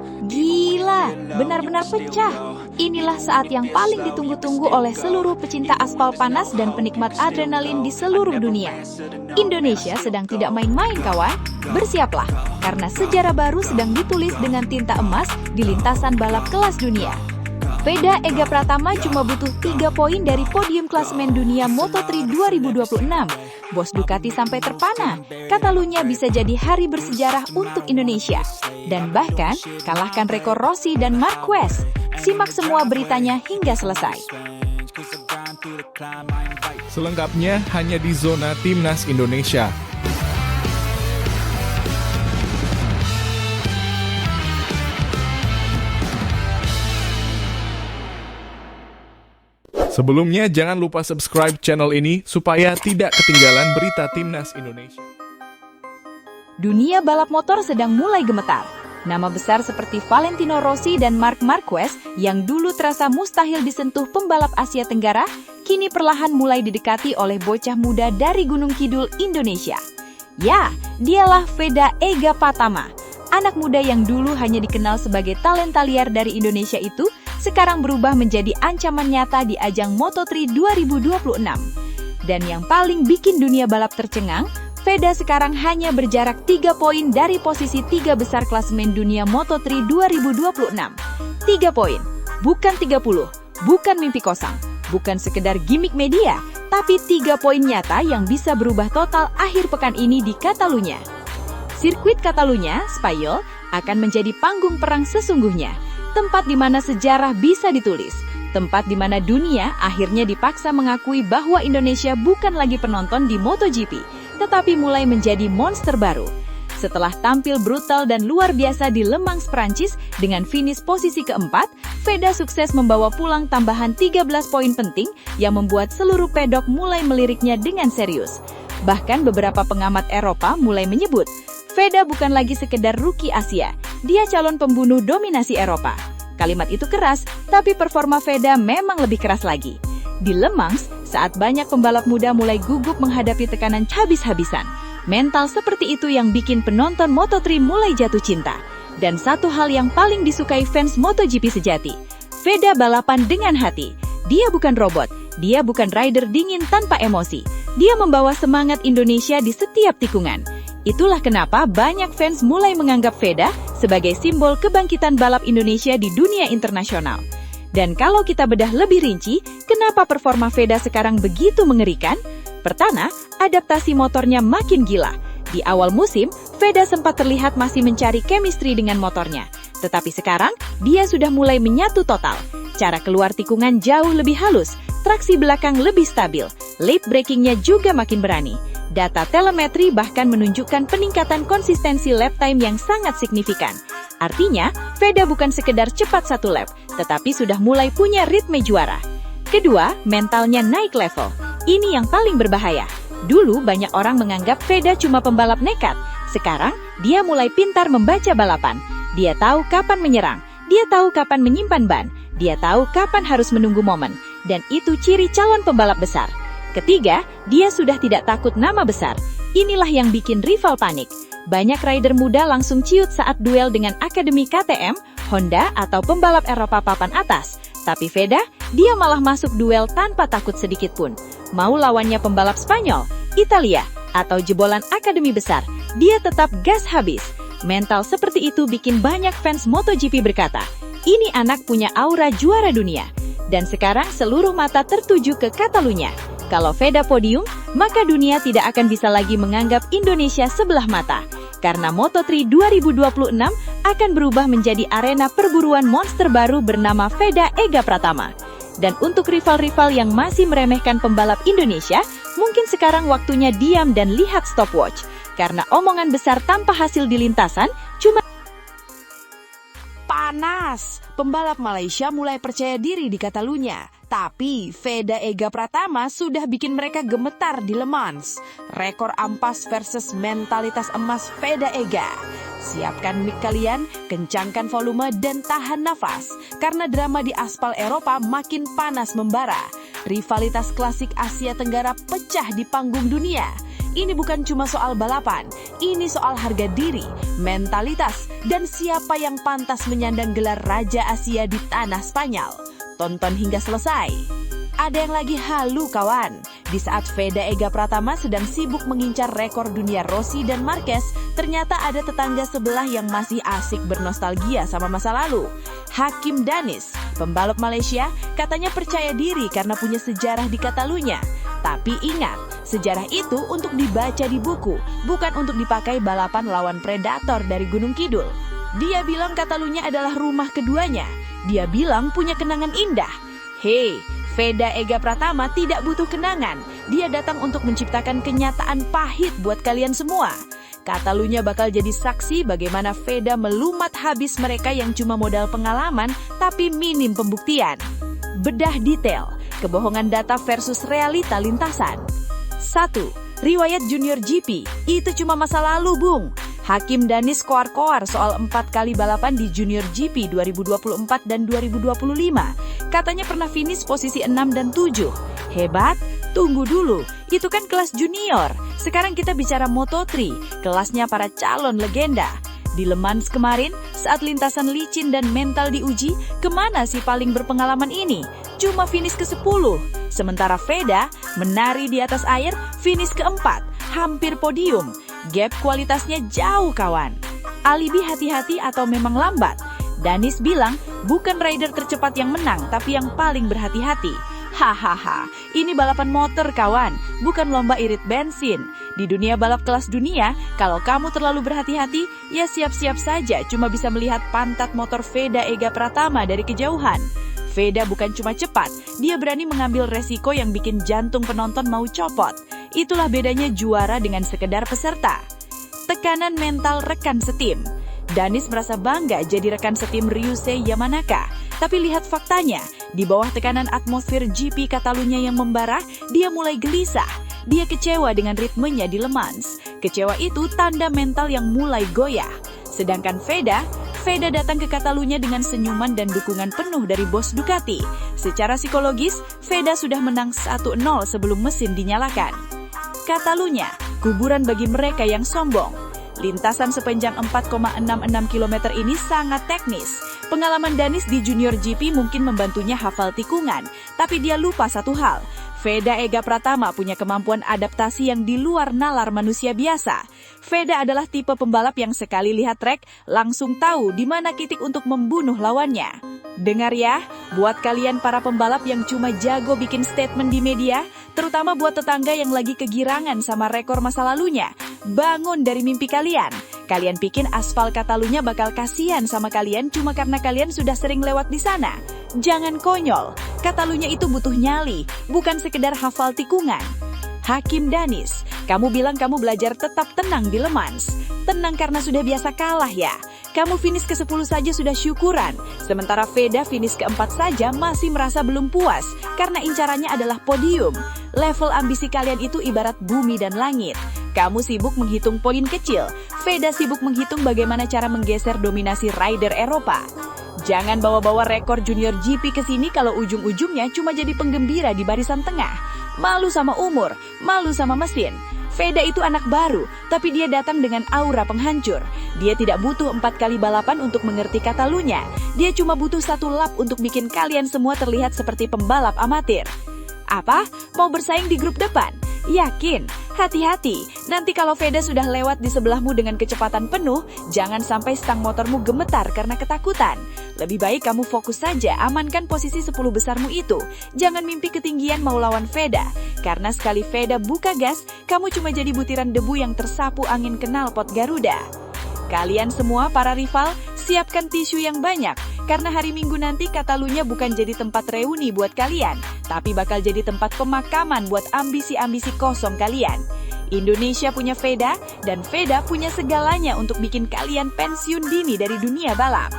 Gila, benar-benar pecah. Inilah saat yang paling ditunggu-tunggu oleh seluruh pecinta aspal panas dan penikmat adrenalin di seluruh dunia. Indonesia sedang tidak main-main, kawan. Bersiaplah, karena sejarah baru sedang ditulis dengan tinta emas di lintasan balap kelas dunia. Veda Ega Pratama cuma butuh 3 poin dari podium klasemen dunia Moto3 2026. Bos Ducati sampai terpana, Catalunya bisa jadi hari bersejarah untuk Indonesia. Dan bahkan kalahkan rekor Rossi dan Marquez. Simak semua beritanya hingga selesai. Selengkapnya hanya di Zona Timnas Indonesia. Sebelumnya, jangan lupa subscribe channel ini supaya tidak ketinggalan berita Timnas Indonesia. Dunia balap motor sedang mulai gemetar. Nama besar seperti Valentino Rossi dan Marc Marquez yang dulu terasa mustahil disentuh pembalap Asia Tenggara, kini perlahan mulai didekati oleh bocah muda dari Gunung Kidul, Indonesia. Ya, dialah Veda Ega Pratama. Anak muda yang dulu hanya dikenal sebagai talenta liar dari Indonesia itu, sekarang berubah menjadi ancaman nyata di ajang Moto3 2026. Dan yang paling bikin dunia balap tercengang, Veda sekarang hanya berjarak 3 poin dari posisi 3 besar klasemen dunia Moto3 2026. 3 poin, bukan 30, bukan mimpi kosong, bukan sekedar gimmick media, tapi 3 poin nyata yang bisa berubah total akhir pekan ini di Catalunya. Sirkuit Catalunya, Spanyol, akan menjadi panggung perang sesungguhnya. Tempat di mana sejarah bisa ditulis, tempat di mana dunia akhirnya dipaksa mengakui bahwa Indonesia bukan lagi penonton di MotoGP, tetapi mulai menjadi monster baru. Setelah tampil brutal dan luar biasa di Le Mans, Prancis dengan finish posisi keempat, Veda sukses membawa pulang tambahan 13 poin penting yang membuat seluruh pedok mulai meliriknya dengan serius. Bahkan beberapa pengamat Eropa mulai menyebut, Veda bukan lagi sekedar rookie Asia, dia calon pembunuh dominasi Eropa. Kalimat itu keras, tapi performa Veda memang lebih keras lagi. Di Le Mans, saat banyak pembalap muda mulai gugup menghadapi tekanan habis-habisan, mental seperti itu yang bikin penonton Moto3 mulai jatuh cinta. Dan satu hal yang paling disukai fans MotoGP sejati, Veda balapan dengan hati. Dia bukan robot, dia bukan rider dingin tanpa emosi. Dia membawa semangat Indonesia di setiap tikungan. Itulah kenapa banyak fans mulai menganggap Veda sebagai simbol kebangkitan balap Indonesia di dunia internasional. Dan kalau kita bedah lebih rinci, kenapa performa Veda sekarang begitu mengerikan? Pertama, adaptasi motornya makin gila. Di awal musim, Veda sempat terlihat masih mencari chemistry dengan motornya. Tetapi sekarang, dia sudah mulai menyatu total. Cara keluar tikungan jauh lebih halus, traksi belakang lebih stabil, late braking-nya juga makin berani. Data telemetri bahkan menunjukkan peningkatan konsistensi lap time yang sangat signifikan. Artinya, Veda bukan sekedar cepat satu lap, tetapi sudah mulai punya ritme juara. Kedua, mentalnya naik level. Ini yang paling berbahaya. Dulu banyak orang menganggap Veda cuma pembalap nekat. Sekarang, dia mulai pintar membaca balapan. Dia tahu kapan menyerang, dia tahu kapan menyimpan ban, dia tahu kapan harus menunggu momen. Dan itu ciri calon pembalap besar. Ketiga, dia sudah tidak takut nama besar. Inilah yang bikin rival panik. Banyak rider muda langsung ciut saat duel dengan akademi KTM, Honda, atau pembalap Eropa papan atas. Tapi Veda, dia malah masuk duel tanpa takut sedikit pun. Mau lawannya pembalap Spanyol, Italia, atau jebolan akademi besar, dia tetap gas habis. Mental seperti itu bikin banyak fans MotoGP berkata, ini anak punya aura juara dunia. Dan sekarang seluruh mata tertuju ke Catalunya. Kalau Veda podium, maka dunia tidak akan bisa lagi menganggap Indonesia sebelah mata. Karena Moto3 2026 akan berubah menjadi arena perburuan monster baru bernama Veda Ega Pratama. Dan untuk rival-rival yang masih meremehkan pembalap Indonesia, mungkin sekarang waktunya diam dan lihat stopwatch. Karena omongan besar tanpa hasil di lintasan cuma panas. Pembalap Malaysia mulai percaya diri di Catalunya. Tapi Veda Ega Pratama sudah bikin mereka gemetar di Le Mans. Rekor ampas versus mentalitas emas Veda Ega. Siapkan mic kalian, kencangkan volume dan tahan nafas. Karena drama di aspal Eropa makin panas membara. Rivalitas klasik Asia Tenggara pecah di panggung dunia. Ini bukan cuma soal balapan, ini soal harga diri, mentalitas, dan siapa yang pantas menyandang gelar Raja Asia di tanah Spanyol. Tonton hingga selesai. Ada yang lagi halu kawan. Di saat Veda Ega Pratama sedang sibuk mengincar rekor dunia Rossi dan Marquez, ternyata ada tetangga sebelah yang masih asik bernostalgia sama masa lalu. Hakim Danis, pembalap Malaysia, katanya percaya diri karena punya sejarah di Catalunya. Tapi ingat, sejarah itu untuk dibaca di buku, bukan untuk dipakai balapan lawan predator dari Gunung Kidul. Dia bilang Catalunya adalah rumah keduanya. Dia bilang punya kenangan indah. Hei, Veda Ega Pratama tidak butuh kenangan. Dia datang untuk menciptakan kenyataan pahit buat kalian semua. Catalunya bakal jadi saksi bagaimana Veda melumat habis mereka yang cuma modal pengalaman tapi minim pembuktian. Bedah detail, kebohongan data versus realita lintasan. 1. Riwayat Junior GP, itu cuma masa lalu, Bung. Hakim Danis koar-koar soal 4 kali balapan di Junior GP 2024 dan 2025. Katanya pernah finish posisi 6 dan 7. Hebat? Tunggu dulu, itu kan kelas junior. Sekarang kita bicara Moto3, kelasnya para calon legenda. Di Le Mans kemarin, saat lintasan licin dan mental diuji, kemana si paling berpengalaman ini? Cuma finish ke-10. Sementara Veda menari di atas air, finish ke-4, hampir podium. Gap kualitasnya jauh kawan. Alibi hati-hati atau memang lambat? Danis bilang, bukan rider tercepat yang menang, tapi yang paling berhati-hati. Hahaha, ini balapan motor kawan, bukan lomba irit bensin. Di dunia balap kelas dunia, kalau kamu terlalu berhati-hati, ya siap-siap saja cuma bisa melihat pantat motor Veda Ega Pratama dari kejauhan. Veda bukan cuma cepat, dia berani mengambil resiko yang bikin jantung penonton mau copot. Itulah bedanya juara dengan sekedar peserta. Tekanan mental rekan setim. Danis merasa bangga jadi rekan setim Ryusei Yamanaka. Tapi lihat faktanya, di bawah tekanan atmosfer GP Catalunya yang membara, dia mulai gelisah. Dia kecewa dengan ritmenya di Le Mans. Kecewa itu tanda mental yang mulai goyah. Sedangkan Veda datang ke Catalunya dengan senyuman dan dukungan penuh dari bos Ducati. Secara psikologis, Veda sudah menang 1-0 sebelum mesin dinyalakan. Catalunya, kuburan bagi mereka yang sombong. Lintasan sepanjang 4,66 km ini sangat teknis. Pengalaman Danis di Junior GP mungkin membantunya hafal tikungan, tapi dia lupa satu hal. Veda Ega Pratama punya kemampuan adaptasi yang di luar nalar manusia biasa. Veda adalah tipe pembalap yang sekali lihat trek, langsung tahu di mana titik untuk membunuh lawannya. Dengar ya, buat kalian para pembalap yang cuma jago bikin statement di media, terutama buat tetangga yang lagi kegirangan sama rekor masa lalunya, bangun dari mimpi kalian. Kalian pikir aspal Catalunya bakal kasihan sama kalian cuma karena kalian sudah sering lewat di sana? Jangan konyol, Catalunya itu butuh nyali, bukan sekedar hafal tikungan. Hakim Danis, kamu bilang kamu belajar tetap tenang di Le Mans. Tenang karena sudah biasa kalah ya. Kamu finish ke-10 saja sudah syukuran. Sementara Veda finish ke-4 saja masih merasa belum puas karena incarannya adalah podium. Level ambisi kalian itu ibarat bumi dan langit. Kamu sibuk menghitung poin kecil. Veda sibuk menghitung bagaimana cara menggeser dominasi rider Eropa. Jangan bawa-bawa rekor Junior GP ke sini kalau ujung-ujungnya cuma jadi penggembira di barisan tengah. Malu sama umur, malu sama mesin. Veda itu anak baru, tapi dia datang dengan aura penghancur. Dia tidak butuh 4 kali balapan untuk mengerti Catalunya. Dia cuma butuh 1 lap untuk bikin kalian semua terlihat seperti pembalap amatir. Apa? Mau bersaing di grup depan? Yakin? Hati-hati, nanti kalau Veda sudah lewat di sebelahmu dengan kecepatan penuh, jangan sampai stang motormu gemetar karena ketakutan. Lebih baik kamu fokus saja amankan posisi 10 besarmu itu. Jangan mimpi ketinggian mau lawan Veda, karena sekali Veda buka gas, kamu cuma jadi butiran debu yang tersapu angin knalpot Garuda. Kalian semua para rival, siapkan tisu yang banyak, karena hari Minggu nanti Catalunya bukan jadi tempat reuni buat kalian, tapi bakal jadi tempat pemakaman buat ambisi-ambisi kosong kalian. Indonesia punya Veda, dan Veda punya segalanya untuk bikin kalian pensiun dini dari dunia balap.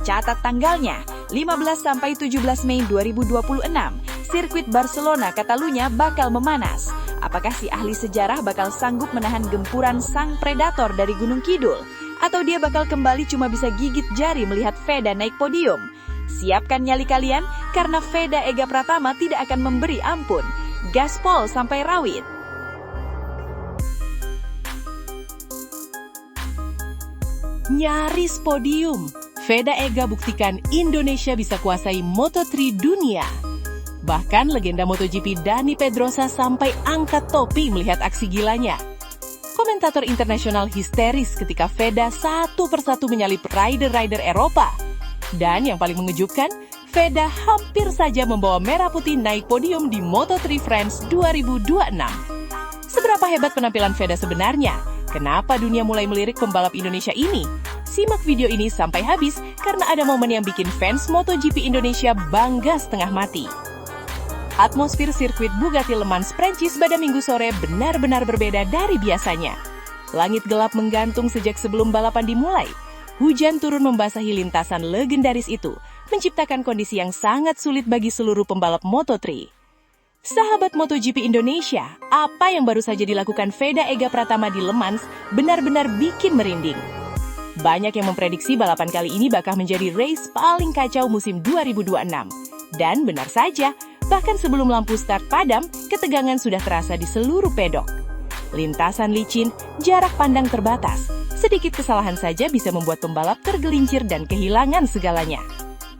Catat tanggalnya, 15-17 Mei 2026, sirkuit Barcelona Catalunya bakal memanas. Apakah si ahli sejarah bakal sanggup menahan gempuran sang predator dari Gunung Kidul? Atau dia bakal kembali cuma bisa gigit jari melihat Veda naik podium? Siapkan nyali kalian, karena Veda Ega Pratama tidak akan memberi ampun. Gaspol sampai rawit. nyaris podium. Veda Ega buktikan Indonesia bisa kuasai Moto3 dunia. Bahkan legenda MotoGP Dani Pedrosa sampai angkat topi melihat aksi gilanya. Komentator internasional histeris ketika Veda satu persatu menyalip rider-rider Eropa. Dan yang paling mengejutkan, Veda hampir saja membawa merah putih naik podium di Moto3 France 2026. Seberapa hebat penampilan Veda sebenarnya? Kenapa dunia mulai melirik pembalap Indonesia ini? Simak video ini sampai habis karena ada momen yang bikin fans MotoGP Indonesia bangga setengah mati. Atmosfer sirkuit Bugatti Le Mans Prancis pada Minggu sore benar-benar berbeda dari biasanya. Langit gelap menggantung sejak sebelum balapan dimulai. Hujan turun membasahi lintasan legendaris itu, menciptakan kondisi yang sangat sulit bagi seluruh pembalap Moto3. Sahabat MotoGP Indonesia, apa yang baru saja dilakukan Veda Ega Pratama di Le Mans benar-benar bikin merinding. Banyak yang memprediksi balapan kali ini bakal menjadi race paling kacau musim 2026. Dan benar saja, bahkan sebelum lampu start padam, ketegangan sudah terasa di seluruh pedok. Lintasan licin, jarak pandang terbatas. Sedikit kesalahan saja bisa membuat pembalap tergelincir dan kehilangan segalanya.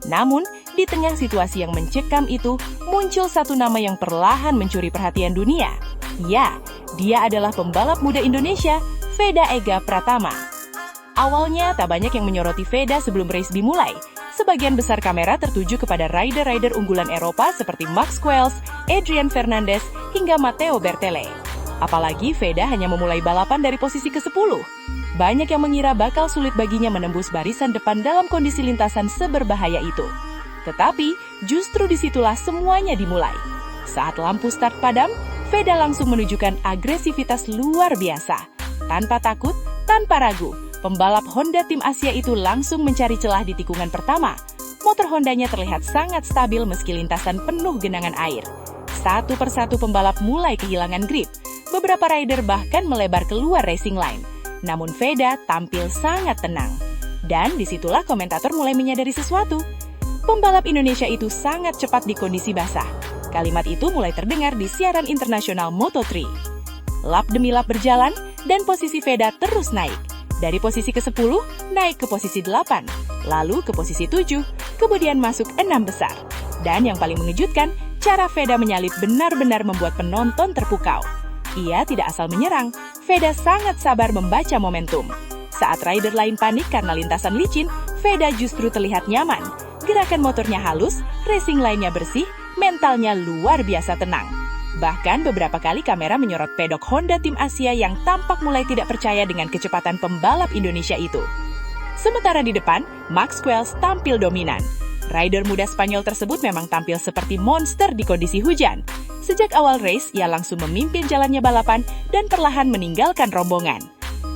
Namun, di tengah situasi yang mencekam itu, muncul satu nama yang perlahan mencuri perhatian dunia. Ya, dia adalah pembalap muda Indonesia, Veda Ega Pratama. Awalnya, tak banyak yang menyoroti Veda sebelum race dimulai. Sebagian besar kamera tertuju kepada rider-rider unggulan Eropa seperti Max Quails, Adrian Fernandez, hingga Matteo Bertele. Apalagi Veda hanya memulai balapan dari posisi ke-10. Banyak yang mengira bakal sulit baginya menembus barisan depan dalam kondisi lintasan seberbahaya itu. Tetapi, justru disitulah semuanya dimulai. Saat lampu start padam, Veda langsung menunjukkan agresivitas luar biasa. Tanpa takut, tanpa ragu, pembalap Honda tim Asia itu langsung mencari celah di tikungan pertama. Motor Hondanya terlihat sangat stabil meski lintasan penuh genangan air. Satu persatu pembalap mulai kehilangan grip. Beberapa rider bahkan melebar keluar racing line. Namun Veda tampil sangat tenang. Dan disitulah komentator mulai menyadari sesuatu. Pembalap Indonesia itu sangat cepat di kondisi basah. Kalimat itu mulai terdengar di siaran internasional Moto3. Lap demi lap berjalan, dan posisi Veda terus naik. Dari posisi ke-10, naik ke posisi 8, lalu ke posisi 7, kemudian masuk 6 besar. Dan yang paling mengejutkan, cara Veda menyalip benar-benar membuat penonton terpukau. Ia tidak asal menyerang, Veda sangat sabar membaca momentum. Saat rider lain panik karena lintasan licin, Veda justru terlihat nyaman. Gerakan motornya halus, racing line-nya bersih, mentalnya luar biasa tenang. Bahkan beberapa kali kamera menyorot pedok Honda tim Asia yang tampak mulai tidak percaya dengan kecepatan pembalap Indonesia itu. Sementara di depan, Max Quails tampil dominan. Rider muda Spanyol tersebut memang tampil seperti monster di kondisi hujan. Sejak awal race, ia langsung memimpin jalannya balapan dan perlahan meninggalkan rombongan.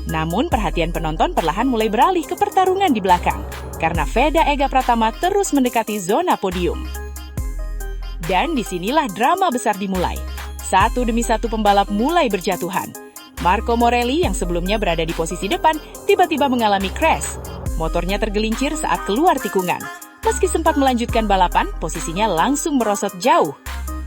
Namun perhatian penonton perlahan mulai beralih ke pertarungan di belakang, karena Veda Ega Pratama terus mendekati zona podium. Dan disinilah drama besar dimulai. Satu demi satu pembalap mulai berjatuhan. Marco Morelli yang sebelumnya berada di posisi depan, tiba-tiba mengalami crash. Motornya tergelincir saat keluar tikungan. Meski sempat melanjutkan balapan, posisinya langsung merosot jauh.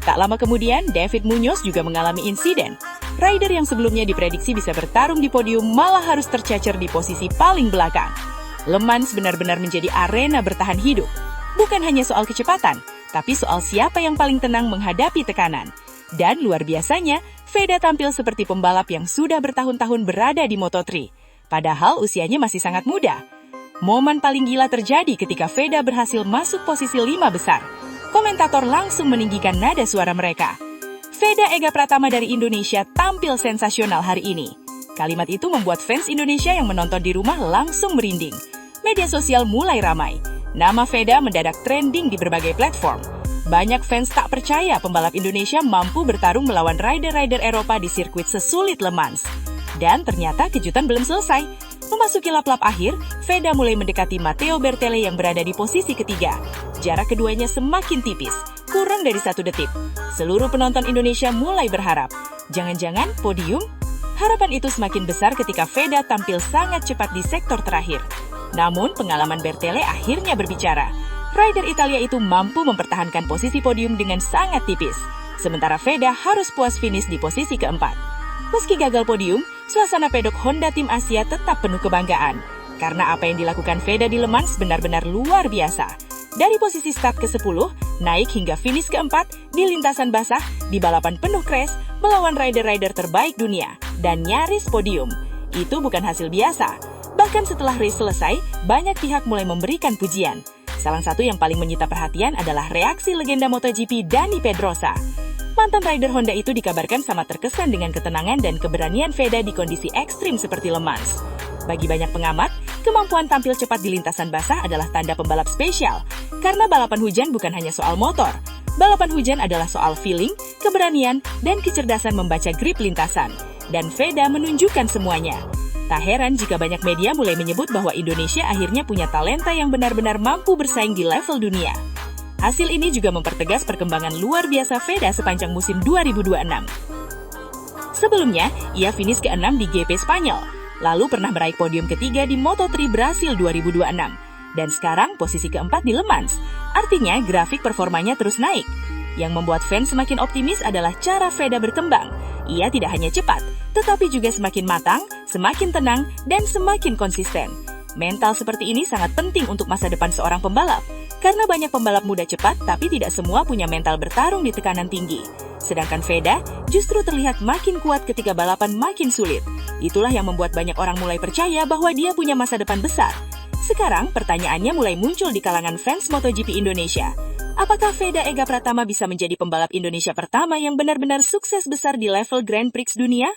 Tak lama kemudian, David Munoz juga mengalami insiden. Rider yang sebelumnya diprediksi bisa bertarung di podium malah harus tercecer di posisi paling belakang. Le Mans benar-benar menjadi arena bertahan hidup. Bukan hanya soal kecepatan, tapi soal siapa yang paling tenang menghadapi tekanan. Dan luar biasanya, Veda tampil seperti pembalap yang sudah bertahun-tahun berada di Moto3. Padahal usianya masih sangat muda. Momen paling gila terjadi ketika Veda berhasil masuk posisi 5 besar. Komentator langsung meninggikan nada suara mereka. Veda Ega Pratama dari Indonesia tampil sensasional hari ini. Kalimat itu membuat fans Indonesia yang menonton di rumah langsung merinding. Media sosial mulai ramai. Nama Veda mendadak trending di berbagai platform. Banyak fans tak percaya pembalap Indonesia mampu bertarung melawan rider-rider Eropa di sirkuit sesulit Le Mans. Dan ternyata kejutan belum selesai. Memasuki lap-lap akhir, Veda mulai mendekati Matteo Bertele yang berada di posisi ketiga. Jarak keduanya semakin tipis, kurang dari 1 detik. Seluruh penonton Indonesia mulai berharap, jangan-jangan podium? Harapan itu semakin besar ketika Veda tampil sangat cepat di sektor terakhir. Namun, pengalaman Bertele akhirnya berbicara. Rider Italia itu mampu mempertahankan posisi podium dengan sangat tipis. Sementara Veda harus puas finish di posisi keempat. Meski gagal podium, suasana pedok Honda tim Asia tetap penuh kebanggaan. Karena apa yang dilakukan Veda di Le Mans benar-benar luar biasa. Dari posisi start ke-10, naik hingga finish ke-4 di lintasan basah, di balapan penuh crash, melawan rider-rider terbaik dunia, dan nyaris podium. Itu bukan hasil biasa. Bahkan setelah race selesai, banyak pihak mulai memberikan pujian. Salah satu yang paling menyita perhatian adalah reaksi legenda MotoGP Dani Pedrosa. Mantan rider Honda itu dikabarkan sangat terkesan dengan ketenangan dan keberanian Veda di kondisi ekstrim seperti Le Mans. Bagi banyak pengamat, kemampuan tampil cepat di lintasan basah adalah tanda pembalap spesial. Karena balapan hujan bukan hanya soal motor. Balapan hujan adalah soal feeling, keberanian, dan kecerdasan membaca grip lintasan. Dan Veda menunjukkan semuanya. Tak heran jika banyak media mulai menyebut bahwa Indonesia akhirnya punya talenta yang benar-benar mampu bersaing di level dunia. Hasil ini juga mempertegas perkembangan luar biasa Veda sepanjang musim 2026. Sebelumnya, ia finish ke-6 di GP Spanyol, lalu pernah meraih podium ketiga di Moto3 Brasil 2026, dan sekarang posisi keempat di Le Mans. Artinya, grafik performanya terus naik. Yang membuat fans semakin optimis adalah cara Veda berkembang. Ia tidak hanya cepat, tetapi juga semakin matang, semakin tenang, dan semakin konsisten. Mental seperti ini sangat penting untuk masa depan seorang pembalap. Karena banyak pembalap muda cepat, tapi tidak semua punya mental bertarung di tekanan tinggi. Sedangkan Veda justru terlihat makin kuat ketika balapan makin sulit. Itulah yang membuat banyak orang mulai percaya bahwa dia punya masa depan besar. Sekarang, pertanyaannya mulai muncul di kalangan fans MotoGP Indonesia. Apakah Veda Ega Pratama bisa menjadi pembalap Indonesia pertama yang benar-benar sukses besar di level Grand Prix dunia?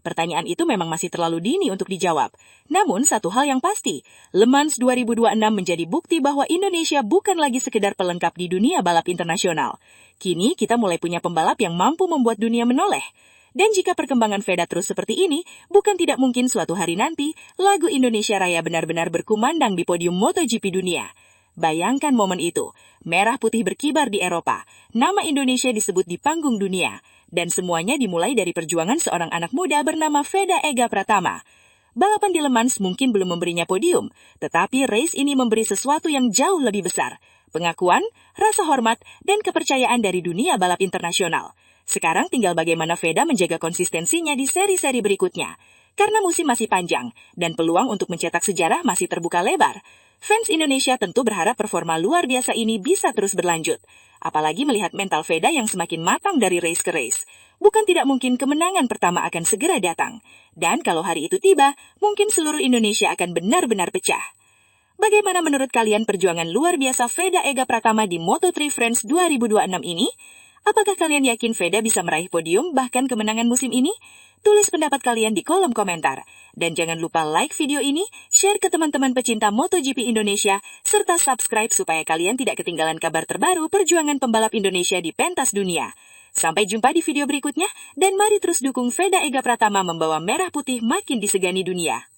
Pertanyaan itu memang masih terlalu dini untuk dijawab. Namun, satu hal yang pasti, Le Mans 2026 menjadi bukti bahwa Indonesia bukan lagi sekedar pelengkap di dunia balap internasional. Kini, kita mulai punya pembalap yang mampu membuat dunia menoleh. Dan jika perkembangan Veda terus seperti ini, bukan tidak mungkin suatu hari nanti, lagu Indonesia Raya benar-benar berkumandang di podium MotoGP dunia. Bayangkan momen itu, merah putih berkibar di Eropa, nama Indonesia disebut di panggung dunia, dan semuanya dimulai dari perjuangan seorang anak muda bernama Veda Ega Pratama. Balapan di Le Mans mungkin belum memberinya podium, tetapi race ini memberi sesuatu yang jauh lebih besar, pengakuan, rasa hormat, dan kepercayaan dari dunia balap internasional. Sekarang tinggal bagaimana Veda menjaga konsistensinya di seri-seri berikutnya. Karena musim masih panjang, dan peluang untuk mencetak sejarah masih terbuka lebar. Fans Indonesia tentu berharap performa luar biasa ini bisa terus berlanjut. Apalagi melihat mental Veda yang semakin matang dari race ke race. Bukan tidak mungkin kemenangan pertama akan segera datang. Dan kalau hari itu tiba, mungkin seluruh Indonesia akan benar-benar pecah. Bagaimana menurut kalian perjuangan luar biasa Veda Ega Pratama di Moto3 Friends 2026 ini? Apakah kalian yakin Veda bisa meraih podium bahkan kemenangan musim ini? Tulis pendapat kalian di kolom komentar. Dan jangan lupa like video ini, share ke teman-teman pecinta MotoGP Indonesia, serta subscribe supaya kalian tidak ketinggalan kabar terbaru perjuangan pembalap Indonesia di pentas dunia. Sampai jumpa di video berikutnya, dan mari terus dukung Veda Ega Pratama membawa merah putih makin disegani dunia.